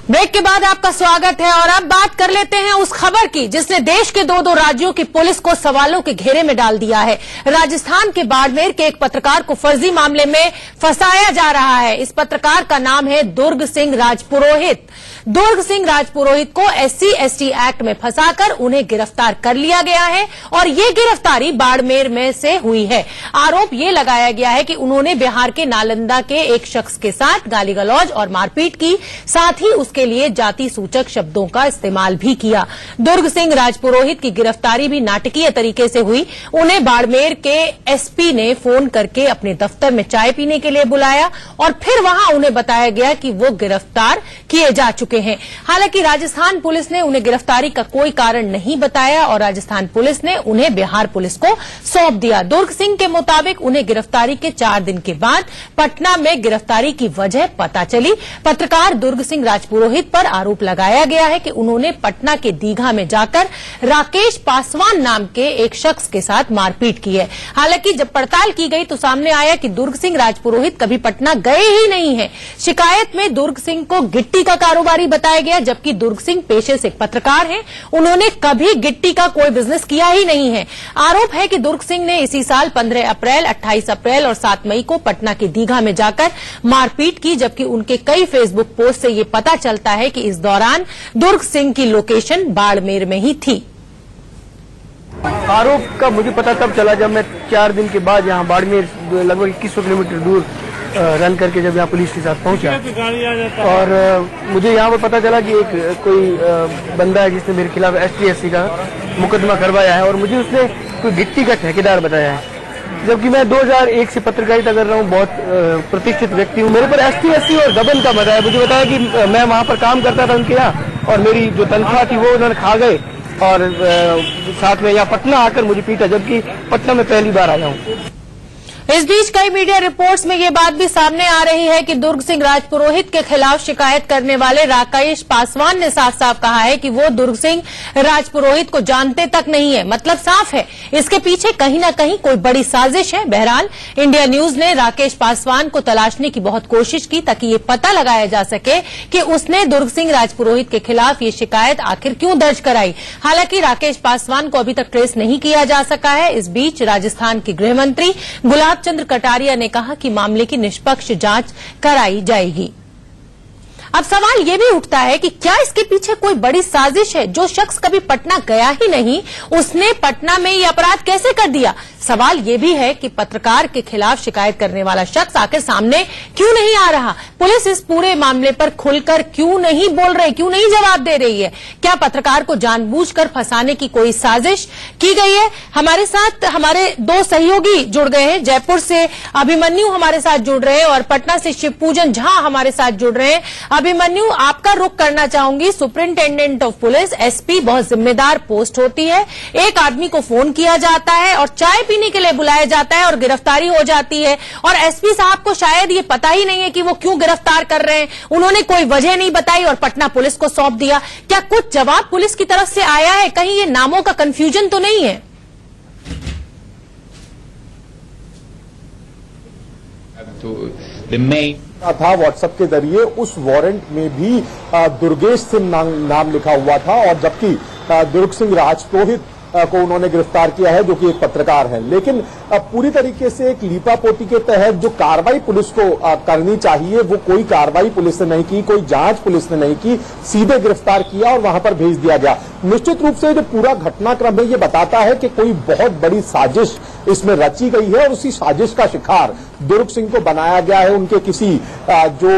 Break के बाद आपका स्वागत है और अब बात कर लेते हैं उस खबर की जिसने देश के दो राज्यों की पुलिस को सवालों के घेरे में डाल दिया है। राजस्थान के बाड़मेर के एक पत्रकार को फर्जी मामले में फंसाया जा रहा है। इस पत्रकार का नाम है दुर्ग सिंह राजपुरोहित। दुर्ग सिंह राजपुरोहित को SC/ST एक्ट में फंसाकर उन्हें गिरफ्तार कर लिया गया है और ये गिरफ्तारी बाड़मेर में से हुई है। आरोप ये लगाया गया है कि उन्होंने बिहार के नालंदा के एक शख्स के साथ गाली गलौज और मारपीट की, साथ ही उसके लिए जाति सूचक शब्दों का इस्तेमाल भी किया। दुर्ग सिंह राजपुरोहित की गिरफ्तारी भी नाटकीय तरीके से हुई। उन्हें बाड़मेर के SP ने फोन करके अपने दफ्तर में चाय पीने के लिए बुलाया और फिर वहां उन्हें बताया गया कि वो गिरफ्तार किए जा चुके हैं। हालांकि राजस्थान पुलिस ने उन्हें गिरफ्तारी का कोई कारण नहीं बताया और राजस्थान पुलिस ने उन्हें बिहार पुलिस को सौंप दिया। दुर्ग सिंह के मुताबिक उन्हें गिरफ्तारी के 4 दिन के बाद पटना में गिरफ्तारी की वजह पता चली। पत्रकार दुर्ग सिंह राजपुरोहित पर आरोप लगाया गया है कि उन्होंने पटना के दीघा में जाकर राकेश पासवान नाम के एक शख्स के साथ मारपीट की है। हालांकि जब पड़ताल की गई तो सामने आया कि दुर्ग सिंह राजपुरोहित कभी पटना गए ही नहीं है। शिकायत में दुर्ग सिंह को गिट्टी का कारोबारी बताया गया, जबकि दुर्ग सिंह पेशे से पत्रकार हैं। उन्होंने कभी गिट्टी का कोई बिजनेस किया ही नहीं है। आरोप है कि दुर्ग सिंह ने इसी साल 15 अप्रैल, 28 अप्रैल और 7 मई को पटना के दीघा में जाकर मारपीट की, जबकि उनके कई फेसबुक पोस्ट से ये पता चलता है कि इस दौरान दुर्ग सिंह की लोकेशन बाड़मेर में ही थी। आरोप का मुझे पता तब चला जब मैं 4 दिन के बाद यहाँ बाड़मेर लगभग 2100 किलोमीटर दूर रन करके जब यहाँ पुलिस के साथ पहुंचा और मुझे यहाँ पर पता चला कि एक कोई बंदा है जिसने मेरे खिलाफ ST/ST का मुकदमा करवाया है और मुझे उसने कोई गिट्टी का ठेकेदार बताया है, जबकि मैं 2001 से पत्रकारिता कर रहा हूँ, बहुत प्रतिष्ठित व्यक्ति हूँ। मेरे पर ST/ST और गबन का बताया। मुझे बताया कि मैं वहाँ पर काम करता था उनके यहाँ और मेरी जो तनख्वाह थी वो उन्होंने खा गए और साथ में यहाँ पटना आकर मुझे पीटा, जबकि पटना में पहली बार आया हूँ। इस बीच कई मीडिया रिपोर्ट्स में ये बात भी सामने आ रही है कि दुर्ग सिंह राजपुरोहित के खिलाफ शिकायत करने वाले राकेश पासवान ने साफ साफ कहा है कि वो दुर्ग सिंह राजपुरोहित को जानते तक नहीं है। मतलब साफ है इसके पीछे कहीं न कहीं कोई बड़ी साजिश है। बहरहाल इंडिया न्यूज ने राकेश पासवान को तलाशने की बहुत कोशिश की ताकि ये पता लगाया जा सके कि उसने दुर्ग सिंह राजपुरोहित के खिलाफ ये शिकायत आखिर क्यों दर्ज कराई। हालांकि राकेश पासवान को अभी तक ट्रेस नहीं किया जा सका है। इस बीच राजस्थान के गृह मंत्री गुलाब चंद्र कटारिया ने कहा कि मामले की निष्पक्ष जांच कराई जाएगी। अब सवाल ये भी उठता है कि क्या इसके पीछे कोई बड़ी साजिश है। जो शख्स कभी पटना गया ही नहीं उसने पटना में ये अपराध कैसे कर दिया। सवाल ये भी है कि पत्रकार के खिलाफ शिकायत करने वाला शख्स आखिर सामने क्यों नहीं आ रहा। पुलिस इस पूरे मामले पर खुलकर क्यों नहीं बोल रही, क्यों नहीं जवाब दे रही है। क्या पत्रकार को जानबूझकर फंसाने की कोई साजिश की गई है। हमारे साथ हमारे 2 सहयोगी जुड़ गए हैं। जयपुर से अभिमन्यु हमारे साथ जुड़ रहे हैं और पटना से शिवपूजन झा हमारे साथ जुड़ रहे हैं। अभिमन्यु, आपका रुख करना चाहूंगी। सुपरिंटेंडेंट ऑफ पुलिस SP बहुत जिम्मेदार पोस्ट होती है। एक आदमी को फोन किया जाता है और चाय पीने के लिए बुलाया जाता है और गिरफ्तारी हो जाती है और SP साहब को शायद ये पता ही नहीं है कि वो क्यों गिरफ्तार कर रहे हैं। उन्होंने कोई वजह नहीं बताई और पटना पुलिस को सौंप दिया। क्या कुछ जवाब पुलिस की तरफ से आया है? कहीं ये नामों का कंफ्यूजन तो नहीं है? था व्हाट्सएप के जरिए उस वारंट में भी दुर्गेश सिंह नाम लिखा हुआ था और जबकि दुर्ग सिंह राजपुरोहित को उन्होंने गिरफ्तार किया है जो कि एक पत्रकार है। लेकिन पूरी तरीके से एक लीपापोती के तहत जो कार्रवाई पुलिस को करनी चाहिए वो कोई कार्रवाई पुलिस ने नहीं की, कोई जांच पुलिस ने नहीं की, सीधे गिरफ्तार किया और वहां पर भेज दिया गया। निश्चित रूप से जो पूरा घटनाक्रम है ये बताता है कि कोई बहुत बड़ी साजिश इसमें रची गई है और उसी साजिश का शिकार दुर्ग सिंह को बनाया गया है। उनके किसी जो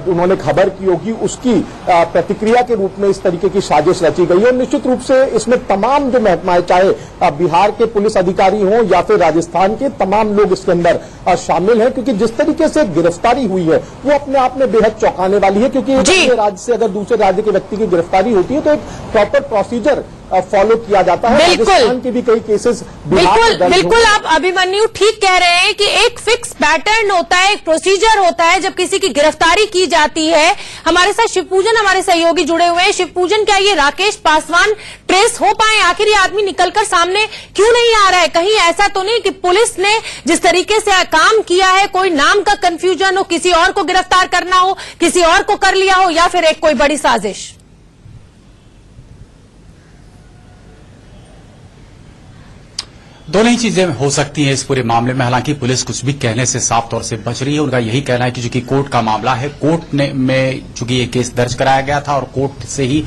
उन्होंने खबर की होगी उसकी प्रतिक्रिया के रूप में इस तरीके की साजिश रची गई है और निश्चित रूप से इसमें तमाम जो महकमाएं, चाहे बिहार के पुलिस अधिकारी हों या फिर राजस्थान के, तमाम लोग इसके अंदर शामिल हैं, क्योंकि जिस तरीके से गिरफ्तारी हुई है वो अपने आप में बेहद चौंकाने वाली है। क्योंकि एक राज्य से अगर दूसरे राज्य के व्यक्ति की गिरफ्तारी होती है तो एक प्रॉपर प्रोसीजर फॉलो किया जाता है। बिल्कुल। राजस्थान के भी कई केसेस बिल्कुल आप अभिमन्यु ठीक कह रहे हैं कि एक फिक्स पैटर्न होता है, एक प्रोसीजर होता है जब किसी की गिरफ्तारी की जाती है। हमारे साथ शिवपूजन हमारे सहयोगी जुड़े हुए हैं। शिवपूजन, क्या ये राकेश पासवान ट्रेस हो पाए? आखिर ये आदमी निकलकर सामने क्यों नहीं आ रहा है? कहीं ऐसा तो नहीं कि पुलिस ने जिस तरीके से काम किया है, कोई नाम का कंफ्यूजन हो, किसी और को गिरफ्तार करना हो, किसी और को कर लिया हो, या फिर एक कोई बड़ी साजिश? दोनों ही चीजें हो सकती हैं इस पूरे मामले में। हालांकि पुलिस कुछ भी कहने से साफ तौर से बच रही है। उनका यही कहना है कि चूंकि कोर्ट का मामला है, कोर्ट ने में चूंकि ये केस दर्ज कराया गया था और कोर्ट से ही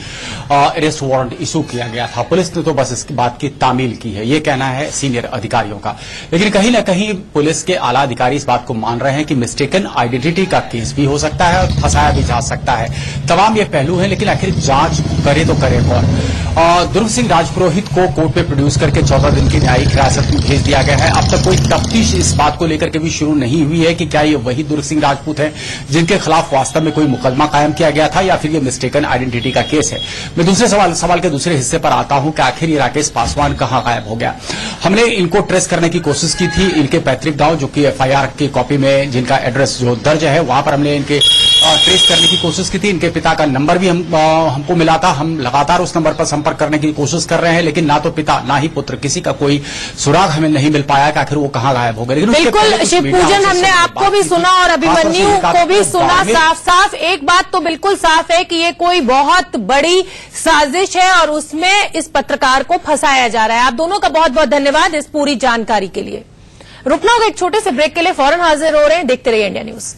अरेस्ट वारंट इशू किया गया था, पुलिस ने तो बस इसकी बात की तामील की है, ये कहना है सीनियर अधिकारियों का। लेकिन कहीं न कहीं पुलिस के आला अधिकारी इस बात को मान रहे हैं कि मिस्टेकन आइडेंटिटी का केस भी हो सकता है और फंसाया भी जा सकता है। तमाम ये पहलू है, लेकिन आखिर जांच करे तो करे कौन? दुर्ग सिंह राजपुरोहित को कोर्ट में प्रोड्यूस करके 14 दिन की न्यायिक हिरासत में भेज दिया गया है। अब तक कोई तफ्तीश इस बात को लेकर के भी शुरू नहीं हुई है कि क्या ये वही दुर्ग सिंह राजपूत हैं जिनके खिलाफ वास्तव में कोई मुकदमा कायम किया गया था, या फिर ये मिस्टेकन आइडेंटिटी का केस है। मैं दूसरे सवाल के दूसरे हिस्से पर आता हूं कि आखिर ये राकेश पासवान कहां गायब हो गया। हमने इनको ट्रेस करने की कोशिश की थी, इनके पैतृक गांव जो कि एफआईआर की कॉपी में जिनका एड्रेस जो दर्ज है वहां पर हमने इनके ट्रेस करने की कोशिश की थी। इनके पिता का नंबर भी हमको मिला था। हम लगातार उस नंबर पर संपर्क करने की कोशिश कर रहे हैं, लेकिन ना तो पिता ना ही पुत्र किसी का कोई सुराग हमें नहीं मिल पाया कि आखिर वो कहां गायब हो गए। बिल्कुल शिवपूजन, हमने आपको भी सुना और अभिमन्यु को भी सुना। साफ साफ एक बात तो बिल्कुल साफ है कि ये कोई बहुत बड़ी साजिश है और उसमें इस पत्रकार को फंसाया जा रहा है। आप दोनों का बहुत बहुत धन्यवाद इस पूरी जानकारी के लिए। रुकना होगा एक छोटे से ब्रेक के लिए, फौरन हाजिर हो रहे हैं। देखते रहिए इंडिया न्यूज।